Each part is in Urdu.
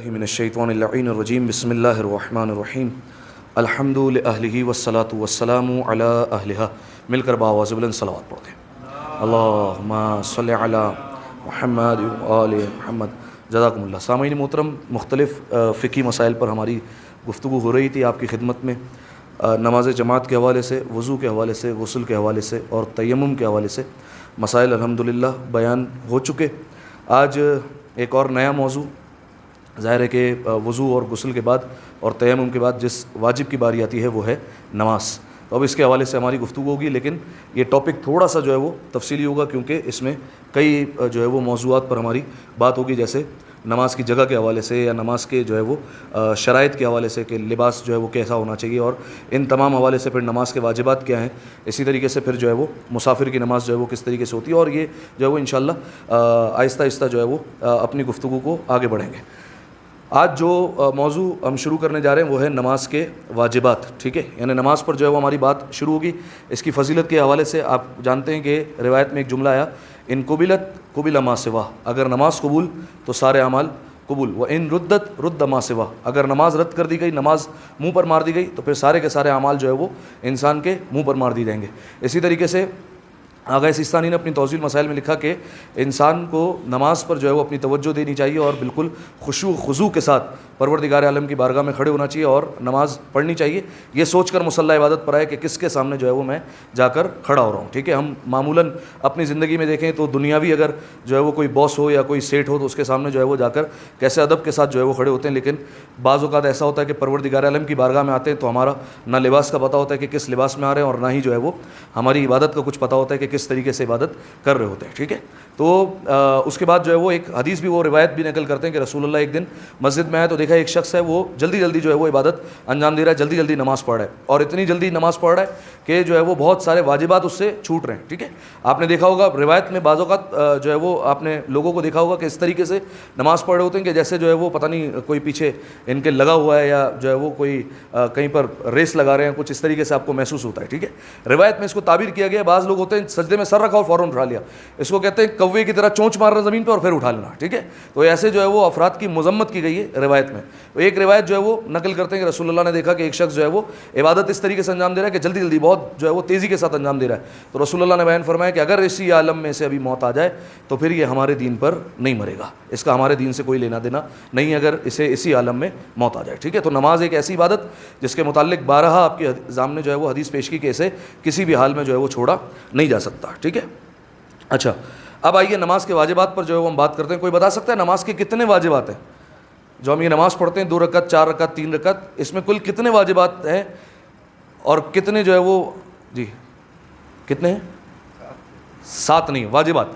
من الشیطان اللعین الرجیم بسم اللہ الرحمن الرحیم الحمد للہ والصلاة والسلام علی اہلہا. مل کر باواز بلند صلوات پڑھتے ہیں. اللہم صلی علی محمد وآل محمد. جزاکم اللہ. سامعین محترم، مختلف فقہی مسائل پر ہماری گفتگو ہو رہی تھی آپ کی خدمت میں. نماز جماعت کے حوالے سے، وضو کے حوالے سے، غسل کے حوالے سے اور تیمم کے حوالے سے مسائل الحمدللہ بیان ہو چکے. آج ایک اور نیا موضوع، ظاہر ہے کہ وضو اور غسل کے بعد اور تیمم کے بعد جس واجب کی باری آتی ہے وہ ہے نماز. تو اب اس کے حوالے سے ہماری گفتگو ہوگی، لیکن یہ ٹاپک تھوڑا سا جو ہے وہ تفصیلی ہوگا، کیونکہ اس میں کئی جو ہے وہ موضوعات پر ہماری بات ہوگی، جیسے نماز کی جگہ کے حوالے سے یا نماز کے جو ہے وہ شرائط کے حوالے سے کہ لباس جو ہے وہ کیسا ہونا چاہیے، اور ان تمام حوالے سے پھر نماز کے واجبات کیا ہیں. اسی طریقے سے پھر جو ہے وہ مسافر کی نماز جو ہے وہ کس طریقے سے ہوتی ہے، اور یہ جو ہے وہ انشاءاللہ آہستہ آہستہ جو ہے وہ اپنی گفتگو کو آگے بڑھیں گے. آج جو موضوع ہم شروع کرنے جا رہے ہیں وہ ہے نماز کے واجبات. ٹھیک ہے، یعنی نماز پر جو ہے وہ ہماری بات شروع ہوگی. اس کی فضیلت کے حوالے سے آپ جانتے ہیں کہ روایت میں ایک جملہ آیا، ان قبلت قبل ما سوا. اگر نماز قبول تو سارے اعمال قبول. و ان ردت رد ما سوا. اگر نماز رد کر دی گئی، نماز منہ پر مار دی گئی، تو پھر سارے کے سارے اعمال جو ہے وہ انسان کے منہ پر مار دی جائیں گے. اسی طریقے سے آغا سیستانی نے اپنی توضیح المسائل میں لکھا کہ انسان کو نماز پر جو ہے وہ اپنی توجہ دینی چاہیے اور بالکل خشوع و خضوع کے ساتھ پروردگار عالم کی بارگاہ میں کھڑے ہونا چاہیے اور نماز پڑھنی چاہیے، یہ سوچ کر مصلی عبادت پر آئے کہ کس کے سامنے جو ہے وہ میں جا کر کھڑا ہو رہا ہوں. ٹھیک ہے، ہم معمولاً اپنی زندگی میں دیکھیں تو دنیاوی اگر جو ہے وہ کوئی باس ہو یا کوئی سیٹ ہو تو اس کے سامنے جو ہے وہ جا کر کیسے ادب کے ساتھ جو ہے وہ کھڑے ہوتے ہیں، لیکن بعض اوقات ایسا ہوتا ہے کہ پروردگار عالم کی بارگاہ میں آتے ہیں تو ہمارا نہ لباس کا پتہ ہوتا ہے کہ کس لباس میں آ رہے ہیں، اور نہ ہی جو ہے وہ ہماری عبادت کا کچھ پتہ ہوتا ہے کہ کس طریقے سے عبادت کر رہے ہوتے ہیں. ٹھیک ہے، تو اس کے بعد جو ہے وہ ایک حدیث بھی، وہ روایت بھی نقل کرتے ہیں کہ رسول اللہ ایک دن مسجد میں آئے تو دیکھا ایک شخص ہے وہ جلدی جلدی جو ہے وہ عبادت انجام دے رہا ہے، جلدی جلدی نماز پڑھ رہا ہے، اور اتنی جلدی نماز پڑھ رہا ہے کہ جو ہے وہ بہت سارے واجبات اس سے چھوٹ رہے ہیں. ٹھیک ہے، آپ نے دیکھا ہوگا روایت میں بعض اوقات جو ہے وہ آپ نے لوگوں کو دیکھا ہوگا کہ اس طریقے سے نماز پڑھ رہے ہوتے ہیں کہ جیسے جو ہے وہ پتہ نہیں کوئی پیچھے ان کے لگا ہوا ہے یا جو ہے وہ کوئی کہیں پر ریس لگا رہے ہیں، کچھ اس طریقے سے آپ کو محسوس ہوتا ہے. ٹھیک ہے، روایت میں اس کو تعبیر کیا گیا، بعض لوگ ہوتے ہیں سجدے میں سر رکھا اور فوراً اٹھا لیا، اس کو کہتے ہیں کوے کی طرح چونچ مارنا زمین پہ اور پھر اٹھا لینا. ٹھیک ہے، تو ایسے جو ہے وہ افراد کی مذمت کی گئی ہے روایت میں. ایک روایت جو ہے وہ نقل کرتے ہیں کہ رسول اللہ نے دیکھا کہ ایک شخص جو ہے وہ عبادت اس طریقے سے انجام دے رہا ہے کہ جلدی جلدی بہت جو ہے وہ تیزی کے ساتھ انجام دے رہا ہے. تو رسول اللہ نے بیان فرمایا کہ اگر اسی عالم میں سے ابھی موت آ جائے تو پھر یہ ہمارے دین پر نہیں مرے گا، اس کا ہمارے دین سے کوئی لینا دینا نہیں اگر اسے اسی عالم میں موت آ جائے. ٹھیک ہے، تو نماز ایک ایسی عبادت جس کے متعلق بارہا آپ کے سامنے جو ہے وہ حدیث پیش کی کہ اسے کسی بھی حال میں جو ہے وہ چھوڑا نہیں جا سکتا. ٹھیک ہے، اچھا اب آئیے نماز کے واجبات پر جو ہے وہ ہم بات کرتے ہیں. کوئی بتا سکتا ہے نماز کے کتنے واجبات ہیں؟ جو ہم یہ نماز پڑھتے ہیں 2 رکعت 4 رکعت 3 رکعت، اس میں کل کتنے واجبات ہیں اور کتنے جو ہے وہ جی کتنے ہیں؟ 7 نہیں واجبات،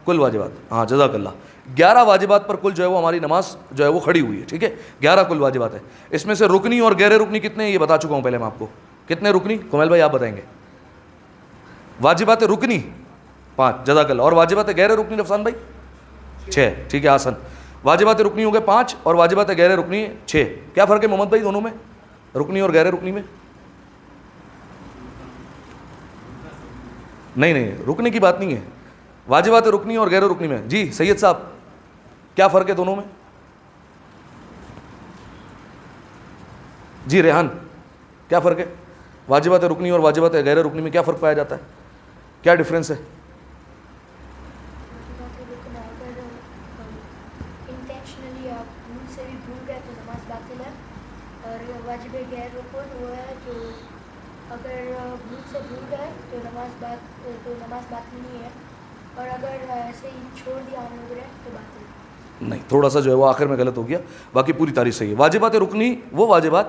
کل واجبات. ہاں جزاک اللہ. 11 واجبات پر کل جو ہے وہ ہماری نماز جو ہے وہ کھڑی ہوئی ہے. ٹھیک ہے، 11 کل واجبات ہیں. اس میں سے رکنی اور غیر رکنی کتنے ہیں یہ بتا چکا ہوں پہلے میں آپ کو. کتنے رکنی؟ کمیل بھائی آپ بتائیں گے. واجبات رکنی 5، جزاک اللہ. اور واجبات غیر رکنی رفسان بھائی 6. ٹھیک ہے آسن. واجبات رکنی ہو گئے 5 اور واجبات غیر رکنی 6. کیا فرق ہے محمد بھائی دونوں میں، رکنی اور غیر رکنی میں؟ نہیں رکنی کی بات نہیں ہے، واجبات رکنی اور غیر رکنی میں. جی سید صاحب کیا فرق ہے دونوں میں؟ جی ریحان کیا فرق ہے واجبات رکنی اور واجبات غیر رکنی میں؟ کیا فرق پایا جاتا ہے، کیا ڈفرینس ہے؟ انٹینشنلی آپ بھول سے بھی بھول گئے تو نماز باطل ہے، اور واجب غیر رکن وہ ہے جو اگر بھول سے بھول گئے تو نماز باطل نہیں ہے، اور اگر ایسے ہی چھوڑ دیا ہم لوگوں نے تو باطل نہیں. تھوڑا سا جو ہے وہ آخر میں غلط ہو گیا، باقی پوری تاریخ صحیح ہے. واجبات رکنی وہ واجبات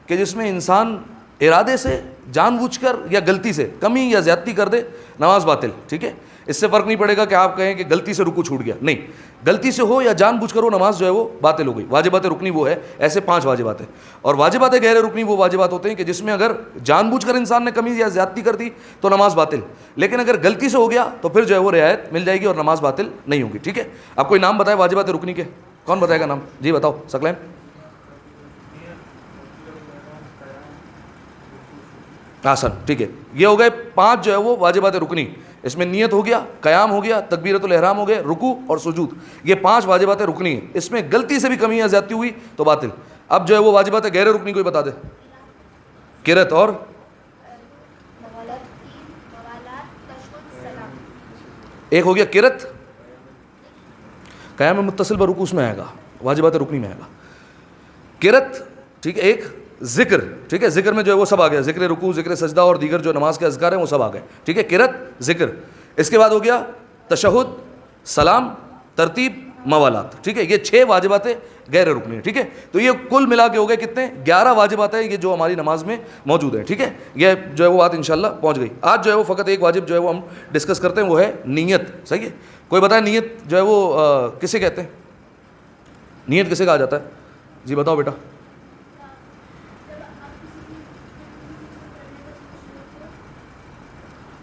کہ جس میں انسان ارادے سے جان بوجھ کر یا غلطی سے کمی یا زیادتی کر دے، نماز باطل. ٹھیک ہے، اس سے فرق نہیں پڑے گا کہ آپ کہیں کہ غلطی سے رکوع چھوٹ گیا، نہیں، غلطی سے ہو یا جان بوجھ کر ہو نماز جو ہے وہ باطل ہو گئی. واجبات رکنی وہ ہے، ایسے 5 واجبات ہیں. اور واجبات غیر رکنی وہ واجبات ہوتے ہیں کہ جس میں اگر جان بوجھ کر انسان نے کمی یا زیادتی کر دی تو نماز باطل، لیکن اگر غلطی سے ہو گیا تو پھر جو ہے وہ رعایت مل جائے گی اور نماز باطل نہیں ہوگی. ٹھیک ہے، آپ کوئی نام بتائے واجبات رکنی کے، کون بتائے گا نام؟ جی بتاؤ سکلین. آسن. ٹھیک ہے، یہ ہو گئے 5 جو ہے وہ واجبات رکنی اس میں نیت ہو گیا, قیام ہو گیا, تکبیرۃ الاحرام ہو گئے, رکوع اور سجود, یہ 5 واجبات رکنی ہیں. اس میں غلطی سے بھی کمی یا زیادتی ہوئی تو باطل. اب جو ہے وہ واجبات غیر رکنی کوئی بتا دے. قرات اور ایک ہو گیا قرات, قیام متصل برکوع اس میں آئے گا, واجبات رکنی میں آئے گا. قرات ٹھیک ہے, ایک ذکر, ٹھیک ہے, ذکر میں جو ہے وہ سب آ گیا, ذکر رکوع, ذکر سجدہ اور دیگر جو نماز کے اذکار ہیں وہ سب آ گئے, ٹھیک ہے. قرات ذکر, اس کے بعد ہو گیا تشہد, سلام, ترتیب, موالات, ٹھیک ہے. یہ 6 واجبات غیر رکنی ہیں, ٹھیک ہے. تو یہ کل ملا کے ہو گئے کتنے, 11 واجبات ہیں یہ جو ہماری نماز میں موجود ہیں, ٹھیک ہے. یہ جو ہے وہ بات انشاءاللہ پہنچ گئی. آج جو ہے وہ فقط ایک واجب جو ہے وہ ہم ڈسکس کرتے ہیں, وہ ہے نیت. صحیح ہے, کوئی بتائے نیت جو ہے وہ کسے کہتے ہیں, نیت کسے کہا جاتا ہے؟ جی بتاؤ بیٹا.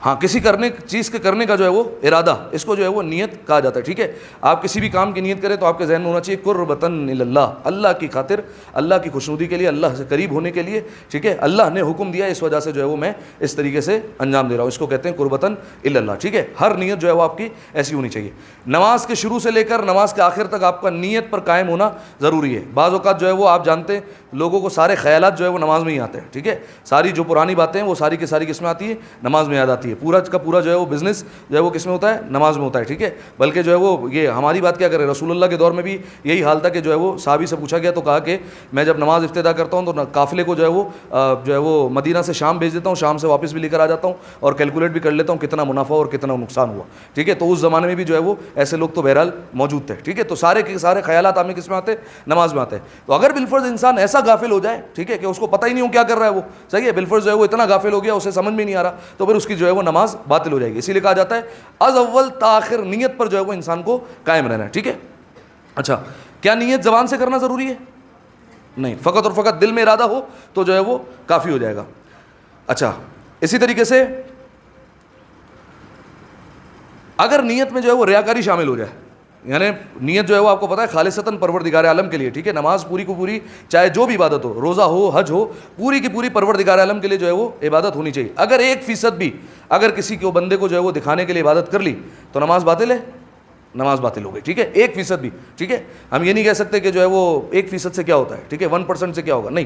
ہاں, کسی چیز کے کرنے کا جو ہے وہ ارادہ, اس کو جو ہے وہ نیت کہا جاتا ہے, ٹھیک ہے. آپ کسی بھی کام کی نیت کریں تو آپ کے ذہن میں ہونا چاہیے قربتاً اللہ, اللہ کی خاطر, اللہ کی خوشنودی کے لیے, اللہ سے قریب ہونے کے لیے, ٹھیک ہے. اللہ نے حکم دیا, اس وجہ سے جو ہے وہ میں اس طریقے سے انجام دے رہا ہوں, اس کو کہتے ہیں قربتاً اللہ, ٹھیک ہے. ہر نیت جو ہے وہ آپ کی ایسی ہونی چاہیے. نماز کے شروع سے لے کر نماز کے آخر تک آپ کا نیت پر قائم ہونا ضروری ہے. بعض اوقات جو ہے وہ آپ جانتے ہیں لوگوں کو سارے خیالات جو ہے وہ نماز میں ہی آتے ہیں, ٹھیک ہے. ساری جو پرانی باتیں ہیں وہ ساری کی ساری کس میں آتی ہے, نماز میں یاد آتی ہے. پورا کا پورا جو ہے وہ بزنس جو ہے وہ کس میں ہوتا ہے, نماز میں ہوتا ہے, ٹھیک ہے. بلکہ جو ہے وہ یہ ہماری بات کیا کرے, رسول اللہ کے دور میں بھی یہی حال تھا کہ جو ہے وہ صحابی سے پوچھا گیا تو کہا کہ میں جب نماز افتتاح کرتا ہوں تو قافلے کو جو ہے وہ مدینہ سے شام بھیج دیتا ہوں, شام سے واپس بھی لے کر آ جاتا ہوں اور کیلکولیٹ بھی کر لیتا ہوں کتنا منافع اور کتنا نقصان ہوا, ٹھیک ہے. تو اس زمانے میں بھی جو ہے وہ ایسے لوگ تو بہرحال موجود تھے, ٹھیک ہے. تو سارے کے سارے خیالات آپ میں کس میں آتے ہیں, نماز میں آتے ہیں. تو اگر بالفرض انسان ایسا غافل ہو جائے, ٹھیک ہے, کہ اس کو پتہ ہی نہیں ہو کیا کر رہا ہے وہ, صحیح ہے, بالفرض جو ہے وہ اتنا غافل ہو گیا اسے سمجھ میں نہیں آ رہا, تو پھر اس کی جو ہے وہ نماز باطل ہو جائے گی. اسی لیے کہا جاتا ہے از اول تاخر نیت پر جو ہے وہ انسان کو قائم رہنا ہے, ٹھیک ہے. اچھا, کیا نیت زبان سے کرنا ضروری ہے؟ نہیں, فقط اور فقط دل میں ارادہ ہو تو جو ہے وہ کافی ہو جائے گا. اچھا, اسی طریقے سے اگر نیت میں جو ہے وہ ریاکاری شامل ہو جائے, یعنی نیت جو ہے وہ آپ کو پتہ ہے خالصتاً پروردگار عالم کے لیے, ٹھیک ہے. نماز پوری کو پوری, چاہے جو بھی عبادت ہو, روزہ ہو, حج ہو, پوری کی پوری پروردگار عالم کے لیے جو ہے وہ عبادت ہونی چاہیے. اگر 1% بھی اگر کسی کو بندے کو جو ہے وہ دکھانے کے لیے عبادت کر لی تو نماز باطل ہے, نماز باطل ہو گئی, ٹھیک ہے. 1% بھی, ٹھیک ہے. ہم یہ نہیں کہہ سکتے کہ جو ہے وہ 1% سے کیا ہوتا ہے, ٹھیک ہے, 1% سے کیا ہوگا, نہیں.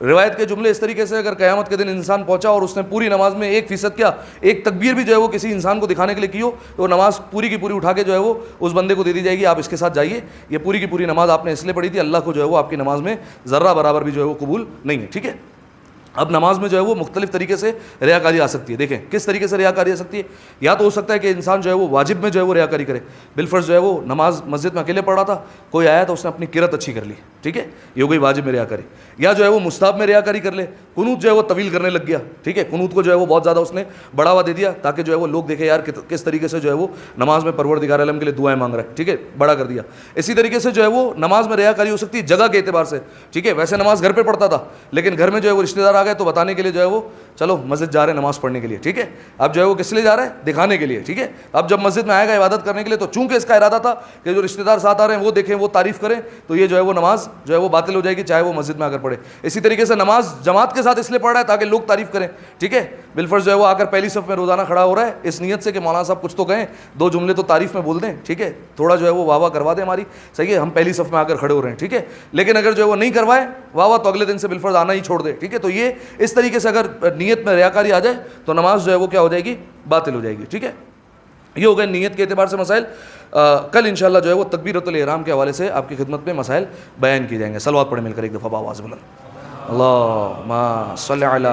روایت کے جملے اس طریقے سے, اگر قیامت کے دن انسان پہنچا اور اس نے پوری نماز میں 1% کیا, ایک تکبیر بھی جو ہے وہ کسی انسان کو دکھانے کے لیے کی ہو, تو نماز پوری کی پوری اٹھا کے جو ہے وہ اس بندے کو دے دی جائے گی, آپ اس کے ساتھ جائیے, یہ پوری کی پوری نماز آپ نے اس لیے پڑھی تھی, اللہ کو جو ہے وہ آپ کی نماز میں ذرہ برابر بھی جو ہے وہ قبول نہیں ہے, ٹھیک ہے. اب نماز میں جو ہے وہ مختلف طریقے سے ریاکاری آ سکتی ہے. دیکھیں کس طریقے سے ریاکاری آ سکتی ہے. یا تو ہو سکتا ہے کہ انسان جو ہے وہ واجب میں جو ہے وہ ریاکاری کرے, بالفرض جو ہے وہ نماز مسجد میں اکیلے پڑھ رہا تھا, کوئی آیا تو اس نے اپنی قرات اچھی کر لی, ٹھیک ہے, یہ ہو گئی واجب میں ریاکاری. یا جو ہے وہ مستحب میں ریاکاری کر لے, قنوت جو ہے وہ طویل کرنے لگ گیا, ٹھیک ہے, قنوت کو جو ہے وہ بہت زیادہ اس نے بڑھاوا دے دیا تاکہ جو ہے وہ لوگ دیکھیں یار کس طریقے سے جو ہے وہ نماز میں پروردگار عالم کے لیے دعائیں مانگ رہا ہے, ٹھیک ہے, بڑا کر دیا. اسی طریقے سے جو ہے وہ نماز میں ریاکاری ہو سکتی ہے جگہ کے اعتبار سے, ٹھیک ہے. ویسے نماز گھر پہ پڑھتا تھا, لیکن گھر میں جو ہے وہ رشتہ دار آ گئے تو بتانے کے لیے جو ہے وہ چلو مسجد جا رہے ہیں نماز پڑھنے کے لیے, ٹھیک ہے. اب جو ہے وہ کس لیے جا رہا ہے, دکھانے کے لیے, ٹھیک ہے. اب جب مسجد میں آئے گا عبادت کرنے کے لیے تو چونکہ اس کا ارادہ تھا کہ جو رشتہ دار ساتھ آ رہے ہیں وہ دیکھیں, وہ تعریف کریں, تو یہ جو ہے وہ نماز جو ہے وہ باطل ہو جائے گی, چاہے وہ مسجد میں آ کر پڑھے. اسی طریقے سے نماز جماعت کے ساتھ اس لیے پڑھ رہا ہے تاکہ لوگ تعریف کریں, ٹھیک ہے. بالفرض جو ہے وہ آ کر پہلی صف میں روزانہ کھڑا ہو رہا ہے اس نیت سے کہ مولانا صاحب کچھ تو کہیں, 2 جملے تو تعریف میں بول دیں, ٹھیک ہے, تھوڑا جو ہے وہ واہ واہ کروا دیں ہماری, صحیح ہے, ہم پہلی صف میں آ کر کھڑے ہو رہے ہیں, ٹھیک ہے. لیکن اگر جو ہے وہ نہیں کروائے واہ واہ تو اگلے دن سے بالفرض آنا ہی چھوڑ دے, ٹھیک ہے. تو یہ اس طریقے سے اگر نیت میں ریاکاری آ جائے تو نماز جو ہے وہ کیا ہو جائے گی, باطل ہو جائے گی, ٹھیک ہے. یہ ہو گئے نیت کے اعتبار سے مسائل. کل انشاءاللہ جو ہے وہ تکبیرۃ الاحرام کے حوالے سے آپ کی خدمت میں مسائل بیان کیے جائیں گے. صلوات پڑھیں مل کر ایک دفعہ بآواز بلند, اللہم صلی علی